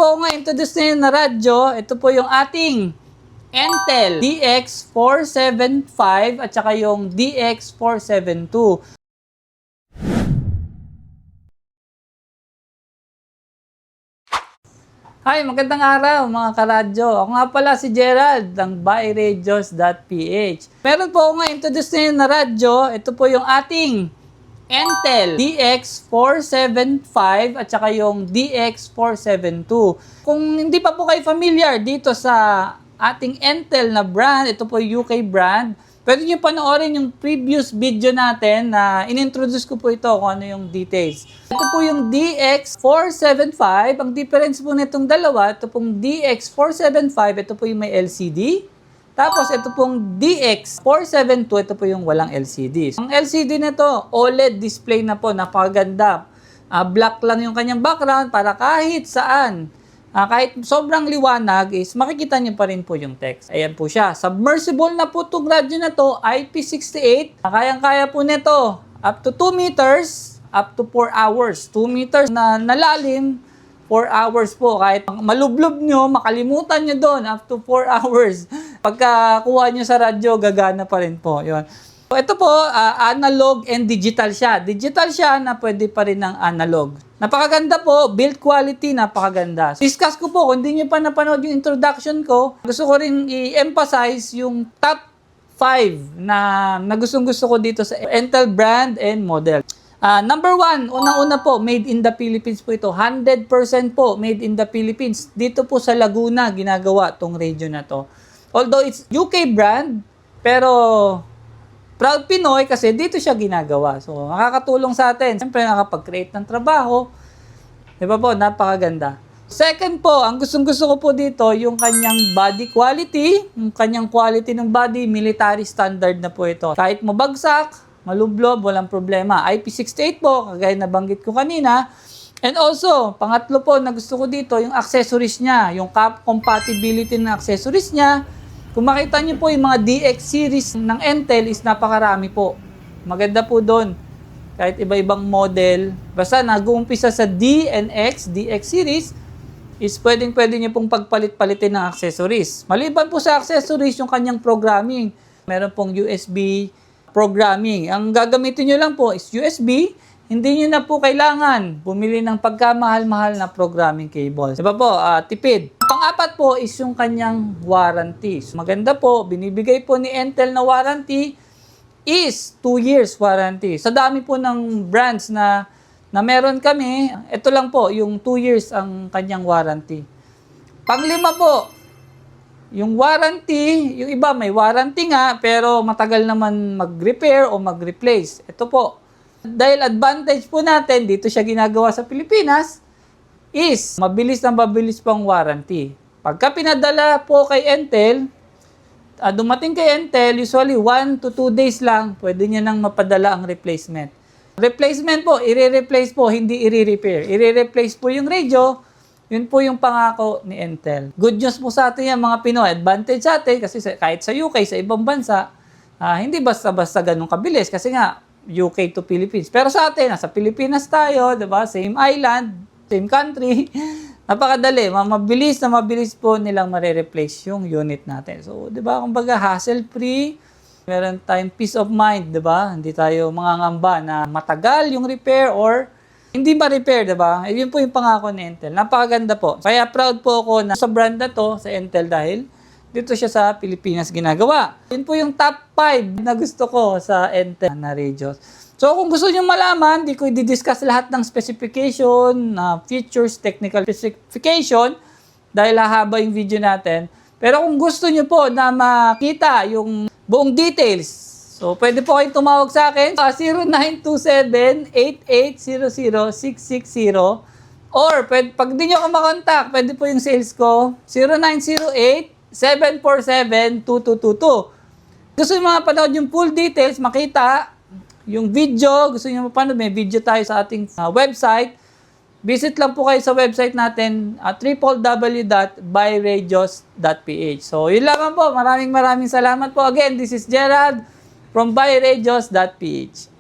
po ako ngayon introduce na radyo. Ito po yung ating Entel DX475 at saka yung DX472. Hi, magandang araw mga karadyo. Ako nga pala si Gerald ng buyradios.ph. Meron po ako ngayon introduce na radyo. Ito po yung ating Entel DX475 at saka yung DX472. Kung hindi pa po kayo familiar dito sa ating Entel na brand, ito po yung UK brand, pwede nyo panoorin yung previous video natin na in-introduce ko po ito kung ano yung details. Ito po yung DX475. Ang difference po nitong dalawa, ito pong DX475, ito po yung may LCD. Tapos, ito pong DX472, ito po yung walang LCD. Ang LCD nito, OLED display na po, napakaganda. Black lang yung kanyang background para kahit saan, kahit sobrang liwanag is makikita niyo pa rin po yung text. Ayan po siya. Submersible na po itong radyo na to, IP68. Kayang-kaya po nito up to 2 meters, up to 4 hours. 2 meters na nalalim, 4 hours po. Kahit malublob nyo, makalimutan nyo doon up to 4 hours. Pagka kuha nyo sa radyo, gagana pa rin po. Yun. So, ito po, analog and digital siya. Digital siya na pwede pa rin ng analog. Napakaganda po, build quality, napakaganda. Discuss ko po, kung hindi nyo pa napanood yung introduction ko, gusto ko rin i-emphasize yung top 5 na gustong-gusto ko dito sa Entel brand and model. Number 1, unang-una po, made in the Philippines po ito. 100% po made in the Philippines. Dito po sa Laguna, ginagawa tong radio na to. Although it's UK brand, pero proud Pinoy kasi dito siya ginagawa. So, nakakatulong sa atin. Siyempre, nakapag-create ng trabaho. Diba po, napakaganda. Second po, ang gustong-gusto ko po dito, yung kanyang body quality. Yung kanyang quality ng body, military standard na po ito. Kahit mabagsak, malublob, walang problema. IP68 po, kagaya nabanggit ko kanina. And also, pangatlo po na gusto ko dito, yung accessories niya. Yung compatibility ng accessories niya. Kung makita niyo po yung mga DX series ng Entel is napakarami po. Maganda po doon. Kahit iba-ibang model. Basta nag-uumpisa sa D and X, DX series, is pwedeng-pwede niyo pong pagpalit-palitin ng accessories. Maliban po sa accessories, yung kanyang programming. Meron pong USB programming. Ang gagamitin nyo lang po is USB. Hindi nyo na po kailangan bumili ng pagkamahal-mahal na programming cable. Diba po, tipid. Pang-apat po is yung kanyang warranty. Maganda po, binibigay po ni Entel na warranty is 2 years warranty. Sa dami po ng brands na meron kami, ito lang po, yung 2 years ang kanyang warranty. Pang-lima po, yung warranty, yung iba may warranty nga, pero matagal naman mag-repair o mag-replace. Ito po, dahil advantage po natin, dito siya ginagawa sa Pilipinas, is mabilis na mabilis pang warranty. Pagka pinadala po kay Entel, dumating kay Entel, usually 1 to 2 days lang, pwede niya nang mapadala ang replacement. Replacement po, i-replace po, hindi i-repair. I-replace po yung radio, yun po yung pangako ni Entel. Good news po sa atin yan mga Pinoy. Advantage sa atin kasi kahit sa UK, sa ibang bansa, hindi basta-basta ganun kabilis kasi nga UK to Philippines. Pero sa atin, nasa Pilipinas tayo, diba? Same island, same country. Napakadali. Mabilis na mabilis po nilang marireplace yung unit natin. So, diba? Kumbaga, hassle-free. Meron tayong peace of mind, diba? Hindi tayo mangangamba na matagal yung repair or hindi ma-repair, diba? Yun po yung pangako ni Entel. Napakaganda po. Kaya proud po ako na sa brand na to, sa Entel, dahil dito siya sa Pilipinas ginagawa. Yun po yung top 5 na gusto ko sa Entel na radios. So kung gusto niyo malaman, di ko i-discuss lahat ng specification, features, technical specification, dahil hahaba yung video natin. Pero kung gusto niyo po na makita yung buong details, so pwede po kayong tumawag sa akin sa 0927-8800-660 or pag di nyo ako makontak, pwede po yung sales ko 0908-747-2222. Gusto nyo mga panood yung full details, makita yung video, gusto nyo mapanood, may video tayo sa ating website. Visit lang po kayo sa website natin at www.buyradios.ph. So, yun lamang po. Maraming salamat po. Again, this is Gerald from buyradios.ph.